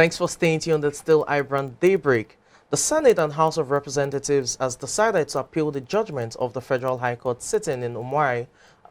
Thanks for staying tuned. It's still iBrand Daybreak. The Senate and House of Representatives has decided to appeal the judgment of the Federal High Court sitting in Umuahia,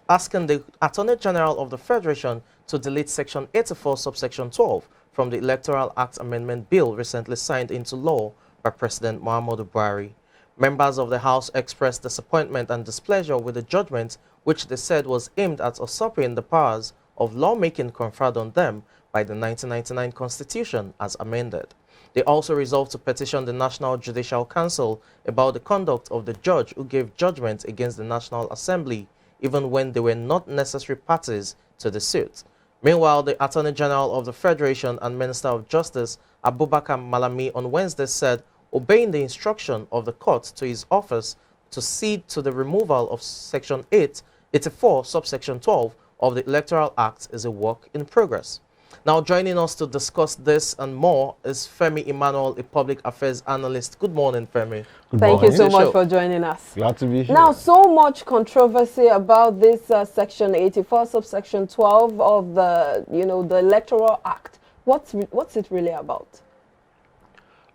asking the Attorney General of the Federation to delete Section 84, subsection 12 from the Electoral Act Amendment Bill recently signed into law by President Muhammadu Buhari. Members of the House expressed disappointment and displeasure with the judgment, which they said was aimed at usurping the powers of lawmaking conferred on them by the 1999 Constitution as amended. They also resolved to petition the National Judicial Council about the conduct of the judge who gave judgment against the National Assembly, even when they were not necessary parties to the suit. Meanwhile, the Attorney General of the Federation and Minister of Justice, Abubakar Malami, on Wednesday said, obeying the instruction of the court to his office to cede to the removal of Section 84, subsection 12 of the Electoral Act is a work in progress. Now, joining us to discuss this and more is Femi Emmanuel, a public affairs analyst. Good morning, Femi. Thank you so much for joining us. Glad to be here. Now, so much controversy about this Section 84, subsection 12 of the, the Electoral Act. What's it really about?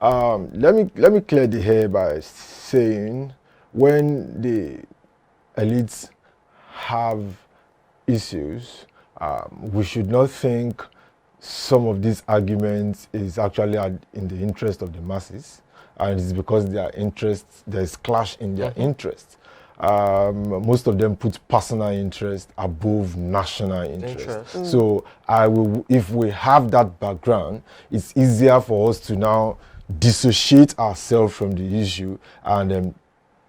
Let me clear the air by saying when the elites have issues, we should not think some of these arguments is actually in the interest of the masses, and it's because there's clash in their interests. Most of them put personal interest above national interest. So if we have that background, it's easier for us to now dissociate ourselves from the issue and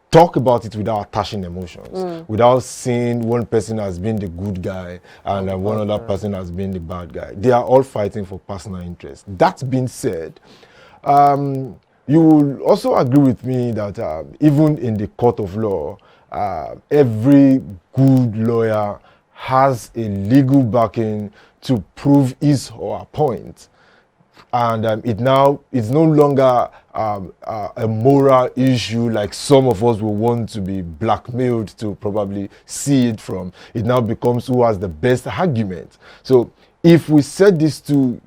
talk about it without attaching emotions, without seeing one person as being the good guy and one other person as being the bad guy. They are all fighting for personal interest. That being said, you will also agree with me that even in the court of law, every good lawyer has a legal backing to prove his or her point. And it's no longer a moral issue like some of us will want to be blackmailed to probably see it from. It now becomes who has the best argument. So if we set these two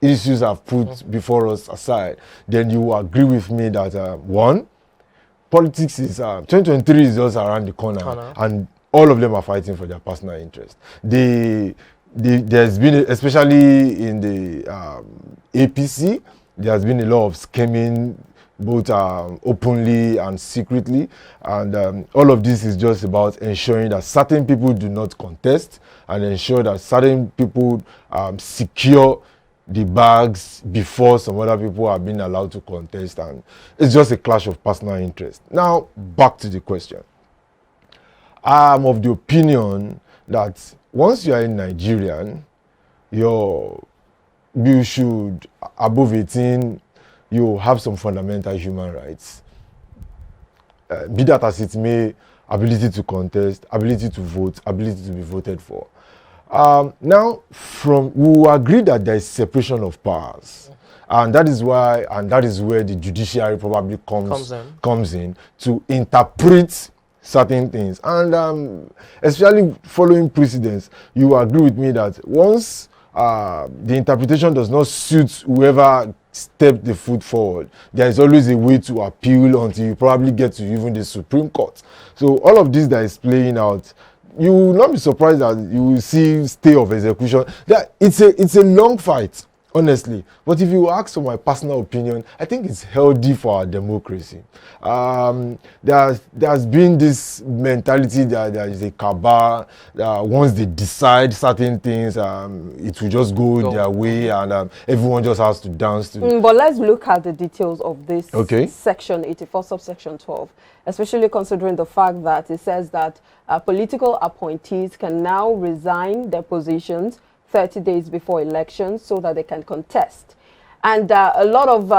issues I've put before us aside, then you will agree with me that one, politics is 2023 is just around the corner, and all of them are fighting for their personal interest. There's been, especially in the APC, there's been a lot of scheming, both openly and secretly, and all of this is just about ensuring that certain people do not contest and ensure that certain people secure the bags before some other people have been allowed to contest, and it's just a clash of personal interest. Now, back to the question. I'm of the opinion that once you are a Nigerian, you should, above 18, you have some fundamental human rights. Be that as it may, ability to contest, ability to vote, ability to be voted for. Now, we will agree that there is separation of powers. And that is why, and that is where the judiciary probably comes in to interpret certain things, and especially following precedents, you agree with me that once the interpretation does not suit whoever stepped the foot forward, there is always a way to appeal until you probably get to even the Supreme Court. So all of this that is playing out, you will not be surprised that you will see stay of execution. It's a long fight, honestly. But if you ask for my personal opinion, I think it's healthy for our democracy. There's been this mentality that there is a cabal that once they decide certain things, it will just go their way, and everyone just has to dance to But let's look at the details of this Section 84, subsection 12, especially considering the fact that it says that political appointees can now resign their positions 30 days before elections so that they can contest. And a lot of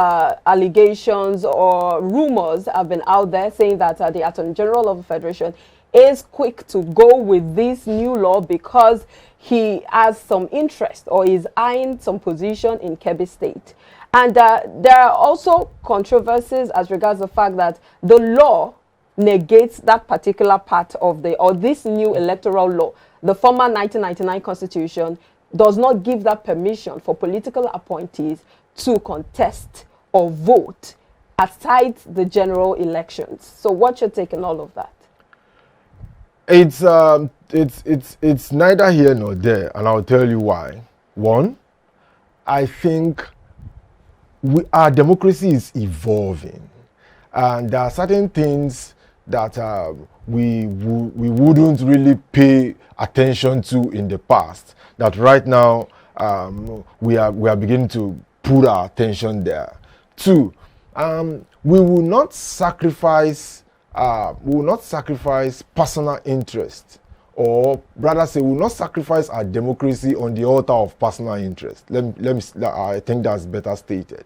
allegations or rumors have been out there saying that the Attorney General of the Federation is quick to go with this new law because he has some interest or is eyeing some position in Kebbi State. And there are also controversies as regards the fact that the law negates that particular part of this new electoral law. The former 1999 Constitution does not give that permission for political appointees to contest or vote aside the general elections. So what's your take on all of that? It's neither here nor there, and I'll tell you why. One, I think our democracy is evolving, and there are certain things that we wouldn't really pay attention to in the past, that right now we are beginning to put our attention there. Two, we will not sacrifice personal interest, or rather say we will not sacrifice our democracy on the altar of personal interest. I think that's better stated.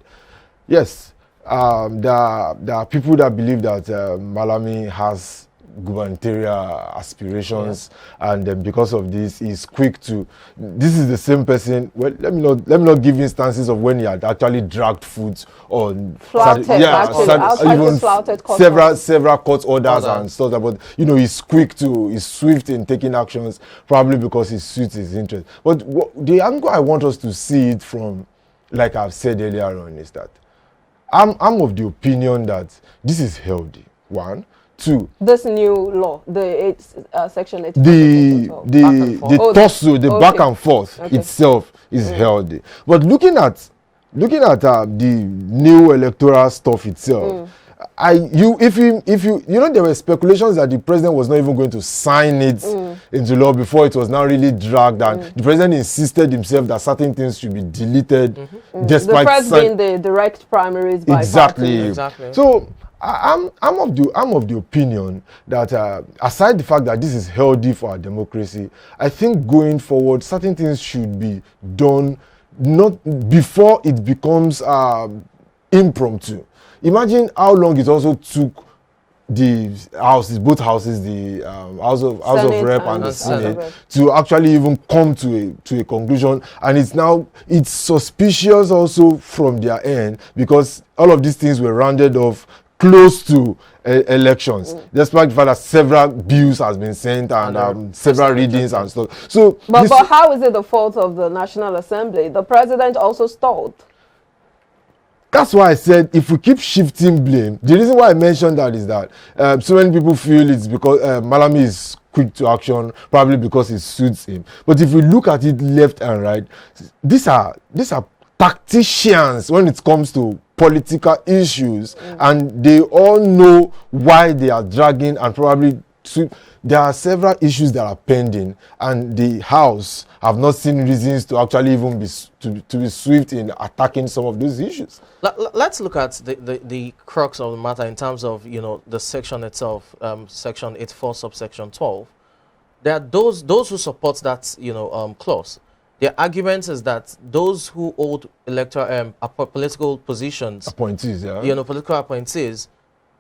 Yes, there are people that believe that Malami has gubernatorial aspirations, and because of this, he's quick to. This is the same person. Well, let me not give instances of when he had actually dragged foot on several court orders and stuff. But he's he's swift in taking actions, probably because it suits his interest. But the angle I want us to see it from, like I've said earlier on, is that I'm of the opinion that this is healthy. One. Two, this new law, the section 8, the back and forth itself is healthy. But looking at the new electoral stuff itself, there were speculations that the president was not even going to sign it into law before it was now really dragged, and the president insisted himself that certain things should be deleted, despite the first being the direct primaries by exactly. So I'm of the opinion that aside the fact that this is healthy for our democracy, I think going forward certain things should be done not before it becomes impromptu. Imagine how long it also took both houses, the House of Rep and the Senate, to actually even come to a conclusion, and it's suspicious also from their end, because all of these things were rounded off close to elections, despite the fact that several bills has been sent and several readings and stuff. So, but how is it the fault of the National Assembly? The president also stalled. That's why I said if we keep shifting blame, the reason why I mentioned that is that so many people feel it's because Malami is quick to action, probably because it suits him. But if we look at it left and right, these are tacticians when it comes to political issues, and they all know why they are dragging, and probably there are several issues that are pending, and the House have not seen reasons to actually even be swift in attacking some of those issues. Let's look at the crux of the matter in terms of the section itself, section 84 subsection 12. There are those who support that clause. Their argument is that those who hold electoral political positions, appointees, political appointees,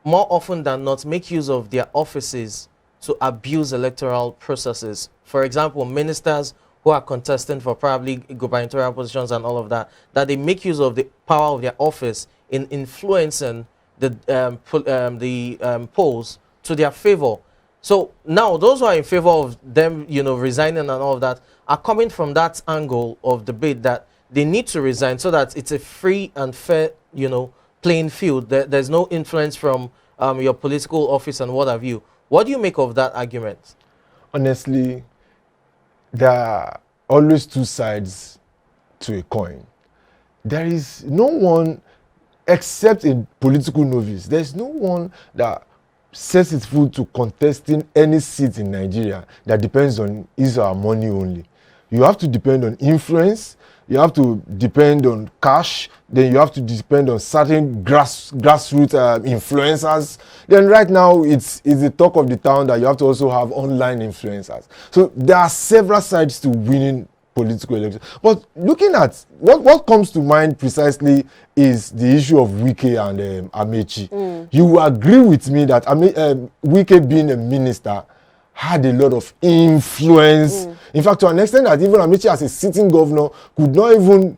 more often than not make use of their offices to abuse electoral processes. For example, ministers who are contesting for probably gubernatorial positions and all of that, that they make use of the power of their office in influencing the polls to their favor. So now those who are in favor of them, resigning and all of that, are coming from that angle of debate that they need to resign so that it's a free and fair, playing field. There's no influence from your political office and what have you. What do you make of that argument? Honestly, there are always two sides to a coin. There is no one, except a political novice, there's no one that sets its foot to contesting any seat in Nigeria that depends on his or her money only. You have to depend on influence, you have to depend on cash, then you have to depend on certain grassroots influencers. Then right now it's the talk of the town that you have to also have online influencers. So there are several sides to winning political elections. But looking at what comes to mind precisely is the issue of Wike and Amechi. You will agree with me that Wike, being a minister, had a lot of influence. In fact, to an extent that even Amechi, as a sitting governor, could not even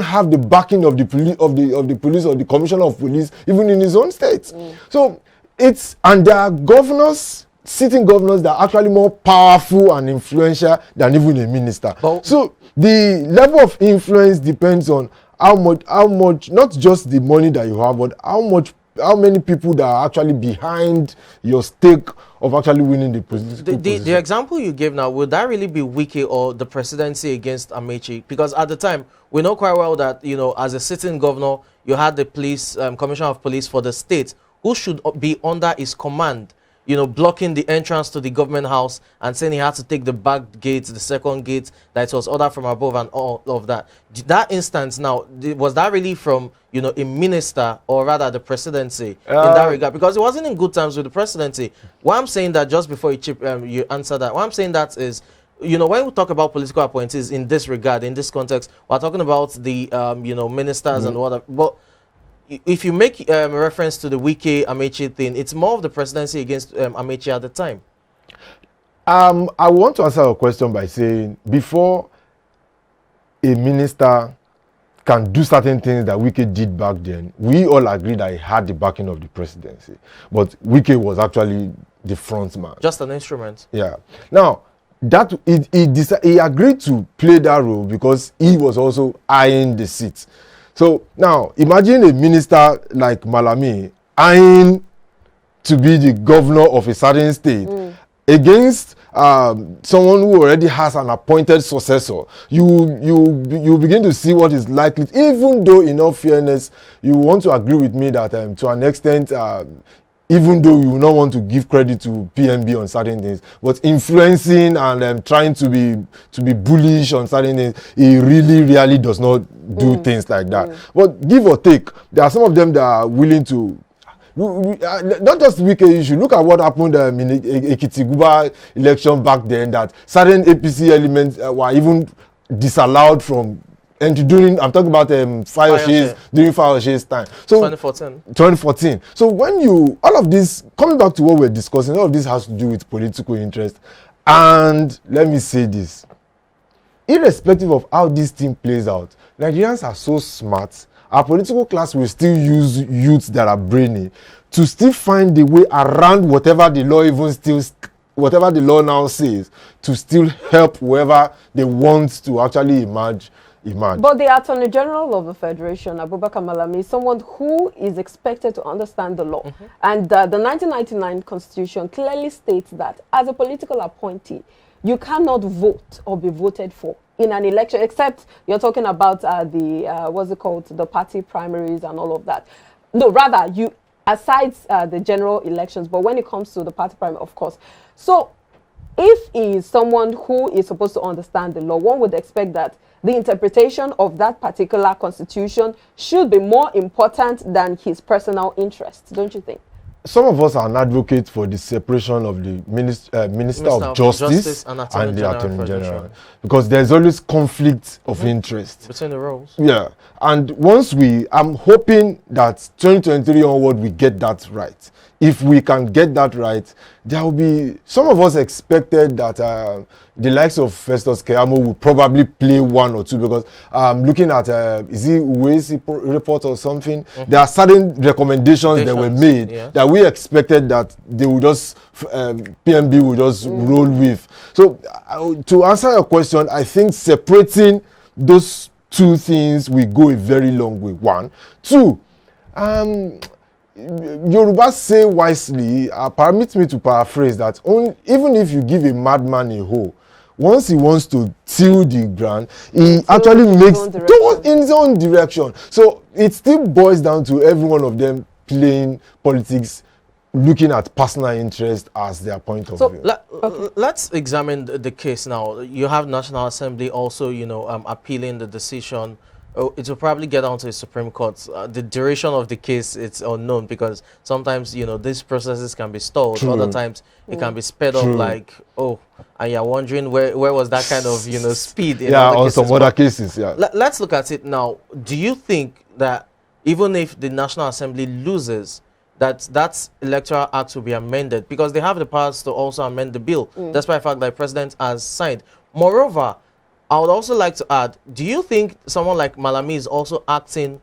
have the backing of the police or the commissioner of police, even in his own state. So and there are governors, sitting governors, that are actually more powerful and influential than even a minister. So the level of influence depends on how much, not just the money that you have, but how many people that are actually behind your stake of actually winning the political position. The example you gave now, would that really be Wike or the presidency against Amechi? Because at the time, we know quite well that, you know, as a sitting governor, you had the police, commissioner of police for the state, who should be under his command, you know, blocking the entrance to the government house and saying he had to take the back gate, the second gate, that it was ordered from above and all of that. That instance now, was that really from, you know, a minister or rather the presidency in that regard? Because it wasn't in good terms with the presidency. Why I'm saying that, just before you answer that, what I'm saying that is, you know, when we talk about political appointees in this regard, in this context, we're talking about the, you know, ministers and whatever. But if you make reference to the Wike Amechi thing, it's more of the presidency against Amechi at the time. I want to answer your question by saying, before a minister can do certain things that Wike did back then, we all agreed that he had the backing of the presidency. But Wike was actually the front man. Just an instrument. Yeah. Now, that he agreed to play that role because he was also eyeing the seat. So now imagine a minister like Malami eyeing to be the governor of a certain state against someone who already has an appointed successor. You begin to see what is likely, even though, in all fairness, you want to agree with me that to an extent, even though you will not want to give credit to PMB on certain things, but influencing and trying to be bullish on certain things, he really does not do things like that. But give or take, there are some of them that are willing to, not just Wike, you should look at what happened in Ekiti-Guba election back then, that certain APC elements were even disallowed from. And during, I'm talking about during Fayoshe's time. So 2014. So when all of this, coming back to what we're discussing, all of this has to do with political interest. And let me say this, irrespective of how this thing plays out, Nigerians are so smart. Our political class will still use youths that are brainy to still find the way around whatever the law now says, to still help whoever they want to actually emerge. But the Attorney General of the Federation, Abubakar Malami, is someone who is expected to understand the law. And the 1999 Constitution clearly states that as a political appointee, you cannot vote or be voted for in an election, except you're talking about the party primaries and all of that. No, rather, aside the general elections, but when it comes to the party primary, of course. So if he is someone who is supposed to understand the law, one would expect that the interpretation of that particular constitution should be more important than his personal interests, don't you think? Some of us are an advocate for the separation of the Minister of Justice and the Attorney General, because there's always conflict of interest between the roles. Yeah, and I'm hoping that 2023 onward we get that right. If we can get that right, there will be, some of us expected that the likes of Festus Keyamo will probably play one or two, because looking at, is it Uwais report or something? There are certain recommendations that were made that we expected that they would just, PMB would just roll with. So to answer your question, I think separating those two things will go a very long way. One. Two, Yoruba say wisely, permit me to paraphrase that, even if you give a madman a hoe, once he wants to till the ground, he actually makes in his own direction. So it still boils down to every one of them playing politics, looking at personal interest as their point of view. Let's examine the case now. You have National Assembly also, you know, appealing the decision. It will probably get down to the Supreme Court. The duration of the case, it's unknown, because sometimes, you know, these processes can be stalled. Other times it can be sped up, like, and you're wondering where was that kind of, you know, speed in on some other cases. Let's look at it now. Do you think that even if the National Assembly loses, that Electoral Act will be amended? Because they have the powers to also amend the bill, despite the fact that the President has signed. Moreover, I would also like to add, do you think someone like Malami is also acting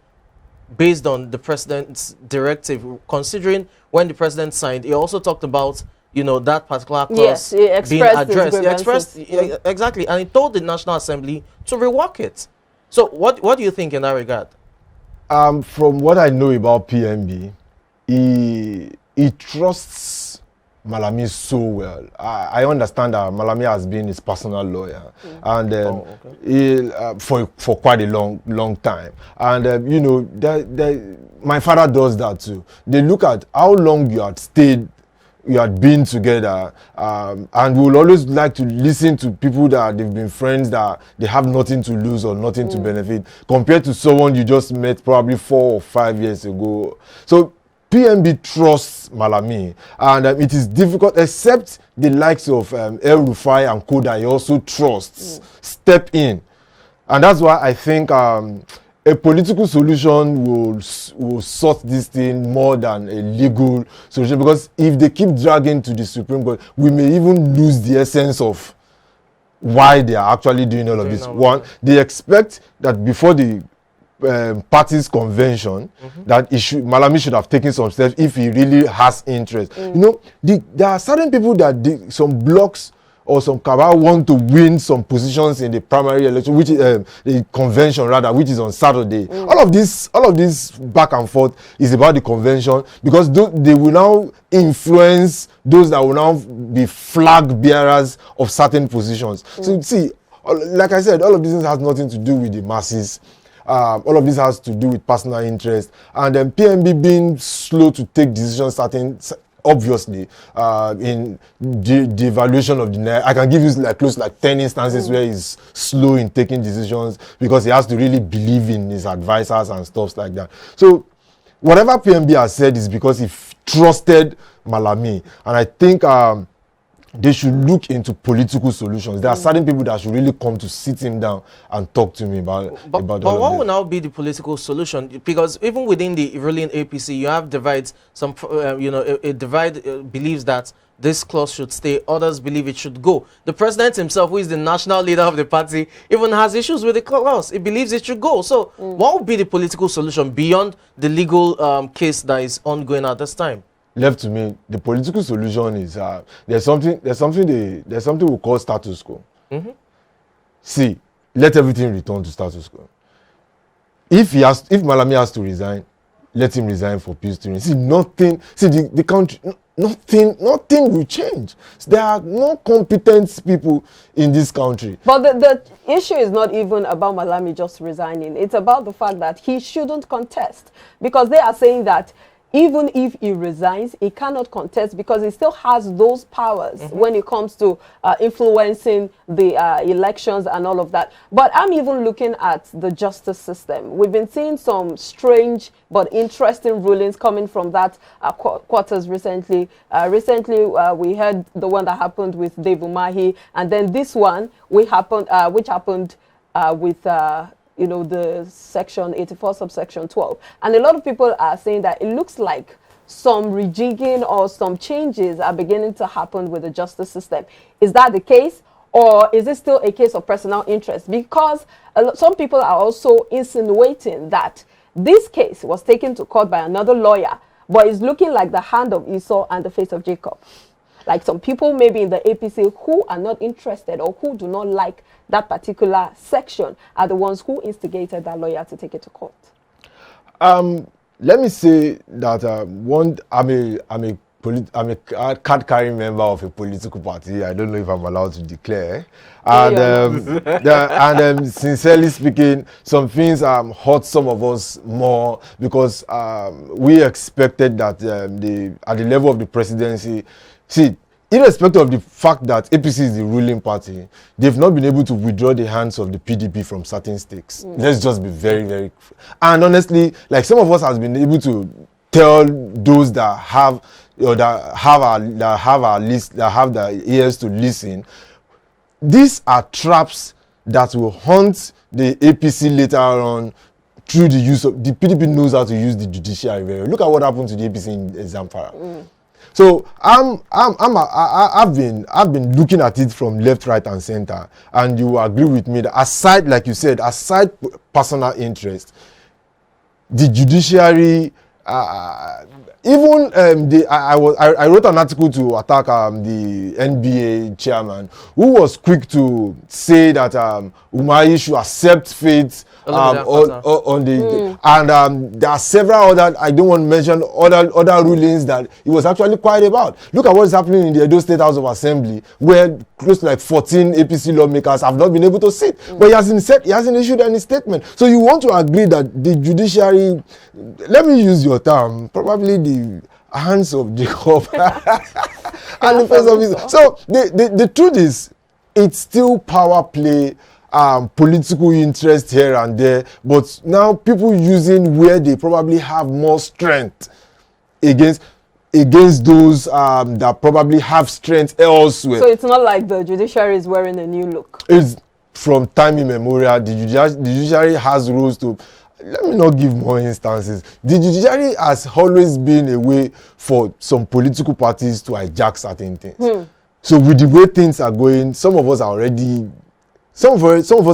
based on the President's directive, considering when the President signed, he also talked about, you know, that particular clause being addressed. He expressed, exactly, and he told the National Assembly to rework it. So what do you think in that regard? From what I know about PMB, he trusts Malami so well. I understand that Malami has been his personal lawyer, and for quite a long time. And you know, my father does that too. They look at how long you had been together, and we will always like to listen to people that they've been friends, that they have nothing to lose or nothing to benefit, compared to someone you just met probably 4 or 5 years ago. So PMB trusts Malami, and it is difficult, except the likes of El Rufai and Koda, he also trusts, step in. And that's why I think a political solution will sort this thing more than a legal solution, because if they keep dragging to the Supreme Court, we may even lose the essence of why they are actually doing all of this. One, they expect that before the party's convention, that Malami should have taken some steps if he really has interest. You know, there are certain people that some blocks or some cabal want to win some positions in the primary election, which is the convention rather, which is on Saturday. All of this back and forth is about the convention, because they will now influence those that will now be flag bearers of certain positions. So see, like I said, all of this has nothing to do with the masses. All of this has to do with personal interest, and then PMB being slow to take decisions, obviously, in the evaluation of the Naira. I can give you close to 10 instances where he's slow in taking decisions, because he has to really believe in his advisors and stuff like that. So whatever PMB has said is because he trusted Malami, and I think they should look into political solutions. There are certain people that should really come to sit him down and talk to me about But what will now be the political solution? Because even within the ruling APC, you have divides. Some, a divide believes that this clause should stay. Others believe it should go. The president himself, who is the national leader of the party, even has issues with the clause. He believes it should go. So what would be the political solution beyond the legal case that is ongoing at this time? Left to me, the political solution is there's something we call status quo. See, let everything return to status quo. If Malami has to resign, let him resign for peace to reign. See, the country, nothing will change. There are no competent people in this country. But the issue is not even about Malami just resigning. It's about the fact that he shouldn't contest, because they are saying that even if he resigns, he cannot contest because he still has those powers when it comes to influencing the elections and all of that. But I'm even looking at the justice system. We've been seeing some strange but interesting rulings coming from that quarters recently. We heard the one that happened with Dave Umahi, and then this one which happened with the section 84 subsection 12. And a lot of people are saying that it looks like some rejigging or some changes are beginning to happen with the justice system. Is that the case, or is it still a case of personal interest? Because some people are also insinuating that this case was taken to court by another lawyer, but it's looking like the hand of Esau and the face of Jacob. Like some people maybe in the APC who are not interested or who do not like that particular section are the ones who instigated that lawyer to take it to court. Let me say that I'm a card-carrying member of a political party. I don't know if I'm allowed to declare. And sincerely speaking, some things hurt some of us more, because we expected that at the level of the presidency, see, irrespective of the fact that APC is the ruling party, they've not been able to withdraw the hands of the PDP from certain stakes. Let's just be very, very... And honestly, like some of us has been able to tell those that have the ears to listen, these are traps that will haunt the APC later on through the use of... The PDP knows how to use the judiciary very well. Look at what happened to the APC in Zamfara. So I've been looking at it from left, right, and center, and you will agree with me that aside, like you said, aside personal interest, the judiciary even I wrote an article to attack the NBA chairman, who was quick to say that Umahi should accept fate on the and there are several other, I don't want to mention other rulings that he was actually quiet about. Look at what is happening in the Edo State House of Assembly, where close to like 14 APC lawmakers have not been able to sit, but he hasn't issued any statement. So you want to agree that the judiciary, let me use your term, probably the hands of Jacob and the face of his. So the truth is, it's still power play, political interest here and there, but now people using where they probably have more strength against those that probably have strength elsewhere. So it's not like the judiciary is wearing a new look. It's from time immemorial. The judiciary has rules to. Let me not give more instances. The judiciary has always been a way for some political parties to hijack certain things. So with the way things are going, some of us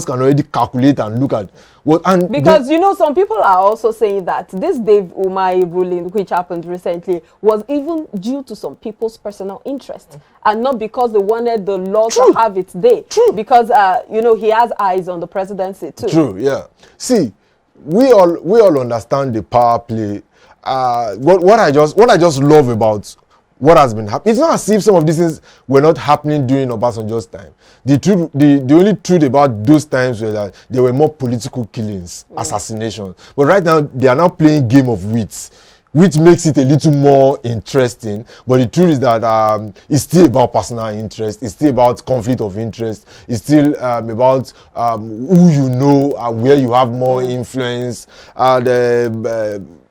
can already calculate and look at what. And because you know, some people are also saying that this Dave Umahi ruling, which happened recently, was even due to some people's personal interest, and not because they wanted the law to have its day. Because you know, he has eyes on the presidency too. Yeah. See, we all understand the power play. What I just love about what has been happening, it's not as if some of these things were not happening during Obasanjo's time. The only truth about those times was that there were more political killings, assassinations. But right now, they are now playing game of wits, which makes it a little more interesting. But the truth is that it's still about personal interest. It's still about conflict of interest. It's still about who you know and where you have more influence.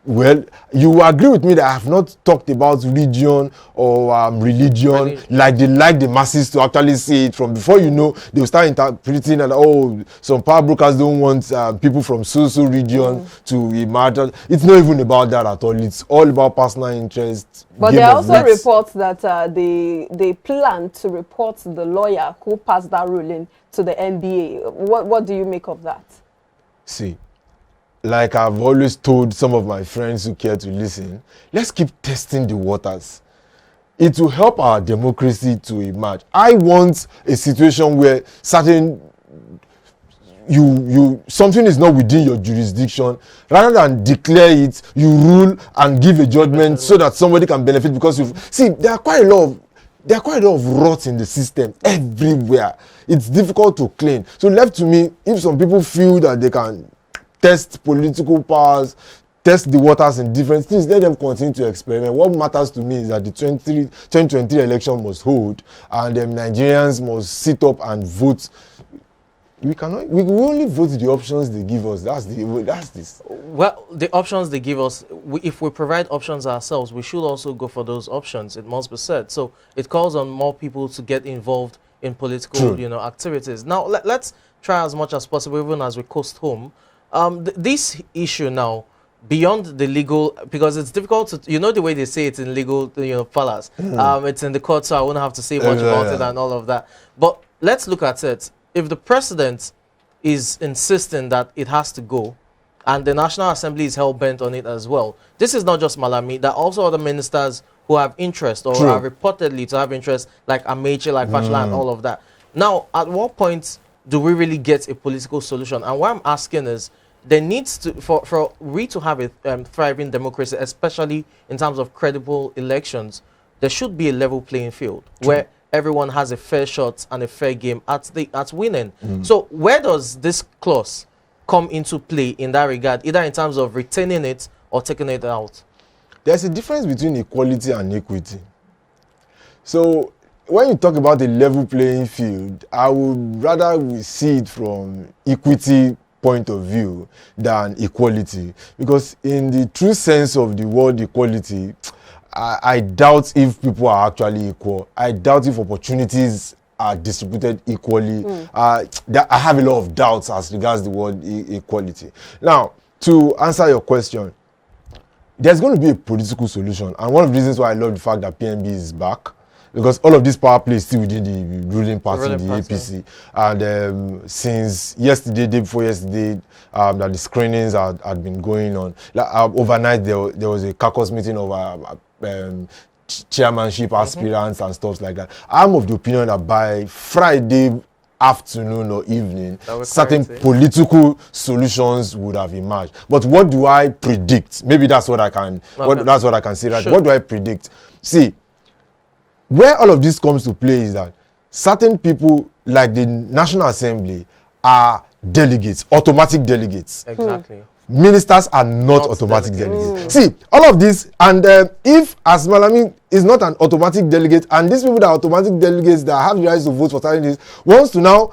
Well, you agree with me that I have not talked about religion or religion like the masses to actually see it. From before, you know, they will start interpreting that, oh, some power brokers don't want people from so region to emerge. It's not even about that at all. It's all about personal interest. But there are also reports that they plan to report the lawyer who passed that ruling to the NBA. What do you make of that? See, like I've always told some of my friends who care to listen, let's keep testing the waters. It will help our democracy to emerge. I want a situation where something is not within your jurisdiction. Rather than declare it, you rule and give a judgment so that somebody can benefit. Because there are quite a lot of rot in the system everywhere. It's difficult to clean. So left to me, if some people feel that they can test political powers, test the waters in different things, let them continue to experiment. What matters to me is that the 2023 election must hold, and Nigerians must sit up and vote. We will only vote the options they give us. That's this. Well, the options they give us, if we provide options ourselves, we should also go for those options. It must be said. So it calls on more people to get involved in political, activities. Now let's try as much as possible, even as we coast home. This issue now, beyond the legal, because it's difficult to, the way they say it in legal, palace. It's in the court, so I won't have to say much about it and all of that. But let's look at it. If the president is insisting that it has to go, and the National Assembly is hell-bent on it as well, this is not just Malami. There are also other ministers who have interest or are reportedly to have interest, like Amechi, like Fashola, and all of that. Now, at what point do we really get a political solution? And what I'm asking is, there needs to, for we to have a thriving democracy, especially in terms of credible elections, there should be a level playing field where everyone has a fair shot and a fair game at winning. So where does this clause come into play in that regard, either in terms of retaining it or taking it out? There's a difference between equality and equity. So when you talk about a level playing field, I would rather see it from equity point of view than equality, because in the true sense of the word equality, I doubt if people are actually equal. I doubt if opportunities are distributed equally. I have a lot of doubts as regards the word equality. Now, to answer your question, there's going to be a political solution, and one of the reasons why I love the fact that PNB is back because all of this power play is still within the ruling party, the party. APC. And since yesterday, day before yesterday, that the screenings had been going on. Like, overnight, there was a caucus meeting of chairmanship aspirants and stuff like that. I'm of the opinion that by Friday afternoon or evening, certain political solutions would have emerged. But what do I predict? Maybe that's what I can. That's what I can say. Right? Sure. What do I predict? See, where all of this comes to play is that certain people, like the National Assembly, are delegates, automatic delegates. Exactly. Ministers are not automatic delegates. See, all of this, and if as Malami is not an automatic delegate, and these people that are automatic delegates that have the rights to vote for certain things, wants to now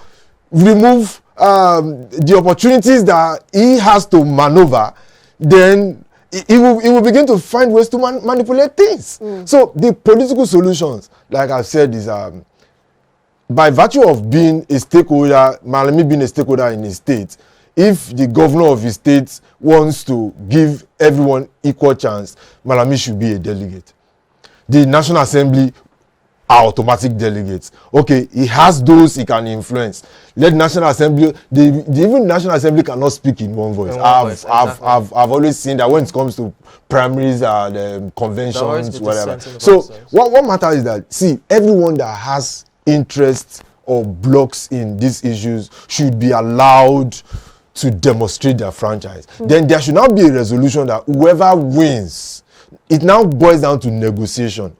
remove the opportunities that he has to maneuver, then he will begin to find ways to manipulate things. So the political solutions, like I've said, is by virtue of being a stakeholder, Malami being a stakeholder in his state, if the governor of his state wants to give everyone equal chance, Malami should be a delegate. The National Assembly are automatic delegates. Okay, he has those he can influence. Let National Assembly, even National Assembly cannot speak in one voice. I've always seen that when it comes to primaries and conventions, whatever. So what matters is that, see, everyone that has interests or blocks in these issues should be allowed to demonstrate their franchise. Then there should now be a resolution that whoever wins, it now boils down to negotiation.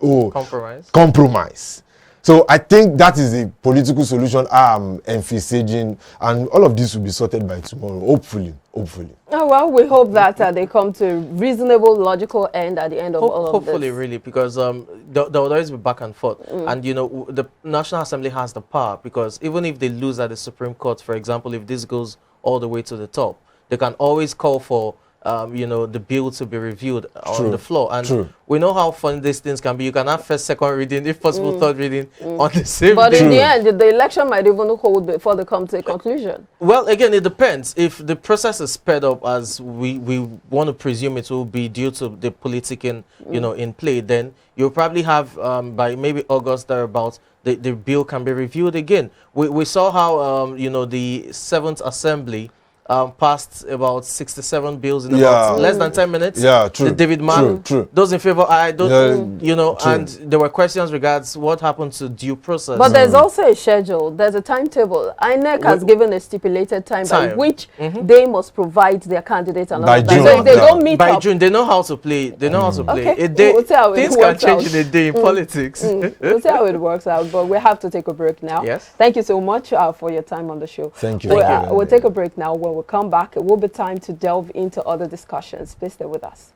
Compromise. So I think that is a political solution I'm envisaging, and all of this will be sorted by tomorrow, hopefully. Oh, well, we hope that they come to a reasonable, logical end at the end of all of this. Hopefully, really, because there will always be back and forth. And, you know, the National Assembly has the power, because even if they lose at the Supreme Court, for example, if this goes all the way to the top, they can always call for you know, the bill to be reviewed on the floor. And we know how fun these things can be. You can have first, second reading, if possible, third reading on the same day. But in the end, the election might even hold before they come to a conclusion. Well, again, it depends. If the process is sped up, as we want to presume it will be due to the politicking, you know, in play, then you'll probably have, by maybe August thereabouts, the bill can be reviewed again. We saw how, you know, the 7th Assembly passed about 67 bills in about less than 10 minutes. Yeah, true. The David Mann, those in favor, I don't, you know, true. and there were questions regards what happened to due process. But there's also a schedule. There's a timetable. INEC has given a stipulated time by which they must provide their candidates and all of that. So if they don't meet by June, they know how to play. They know how to play. Okay. We'll see how things can change in a day in politics. We'll see how it works out, but we have to take a break now. Yes. Thank you so much for your time on the show. Thank you. We'll take a break now. When we come back, it will be time to delve into other discussions. Please stay with us.